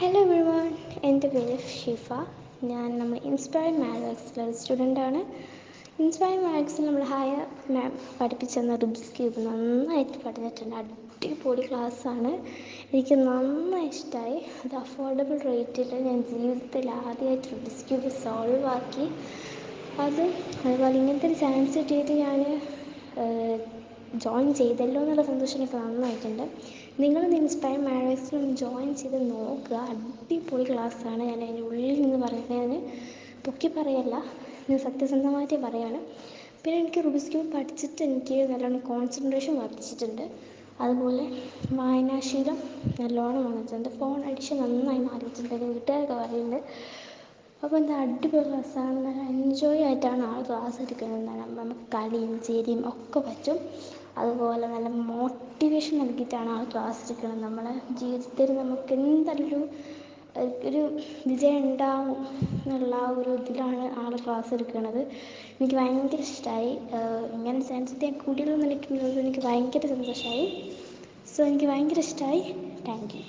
Hello everyone, എൻ്റെ പേര് ഷിഫ. നമ്മൾ ഇൻസ്പയർ മാത്സിലൊരു സ്റ്റുഡൻ്റാണ്. ഇൻസ്പയർ മാത്സിൽ നമ്മൾ ഹയർ മാം പഠിപ്പിച്ചു തന്ന റുബിക്സ് ക്യൂബ് നന്നായിട്ട് പഠിച്ചിട്ടുണ്ട്. അടിപൊളി ക്ലാസ്സാണ്, എനിക്ക് നന്നായി ഇഷ്ടമായി. അത് അഫോർഡബിൾ റേറ്റിൽ ഞാൻ ജീവിതത്തിൽ ആദ്യമായിട്ട് റുബിക്സ് ക്യൂബ് സോൾവ് ആക്കി. അതുപോലെ ഇങ്ങനത്തെ ഒരു ചാൻസ് കിട്ടിയിട്ട് ഞാൻ ജോയിൻ ചെയ്തല്ലോ എന്നുള്ള സന്തോഷം എനിക്ക് നന്നായിട്ടുണ്ട്. നിങ്ങളൊന്ന് ഇൻസ്പയർ മാത്സിലൊന്ന് ജോയിൻ ചെയ്ത് നോക്കുക. അടിപൊളി ക്ലാസ്സാണ്. ഞാൻ അതിൻ്റെ ഉള്ളിൽ നിന്ന് പറയുന്നത്, ഞാൻ പൊക്കി പറയല്ല, ഞാൻ സത്യസന്ധമായിട്ട് പറയാണ്. പിന്നെ എനിക്ക് റുബിക്സ് ക്യൂബ് പഠിച്ചിട്ട് എനിക്ക് നല്ലോണം കോൺസെൻട്രേഷൻ വർദ്ധിച്ചിട്ടുണ്ട്. അതുപോലെ വായനാശീലം നല്ലോണം വന്നിട്ടുണ്ട്. ഫോൺ അഡിക്ഷൻ നന്നായി മാറിയിട്ടുണ്ട്, വീട്ടുകാരൊക്കെ പറയുന്നുണ്ട്. അപ്പോൾ എന്താ അടിപൊളി ക്ലാസ്സാണ്, നല്ല എൻജോയ് ആയിട്ടാണ് ക്ലാസ് എടുക്കുന്നത്. നമുക്ക് കളിയും ചിരിയും ഒക്കെ പറ്റും. അതുപോലെ നല്ല മോട്ടിവേഷൻ നൽകിയിട്ടാണ് ക്ലാസ് എടുക്കുന്നത്. നമ്മളെ ജീവിതത്തിൽ നമുക്ക് എന്തായാലും ഒരു വിജയം ഉണ്ടാവും എന്നുള്ള ഒരു ഇതിലാണ് ക്ലാസ് എടുക്കുന്നത്. എനിക്ക് ഭയങ്കര ഇഷ്ടമായി. ഇങ്ങനെ ചാൻസ് ഞാൻ കൂടിയതെന്ന് എനിക്ക് ഭയങ്കര സന്തോഷമായി. സോ എനിക്ക് ഭയങ്കര ഇഷ്ടമായി. Thank you.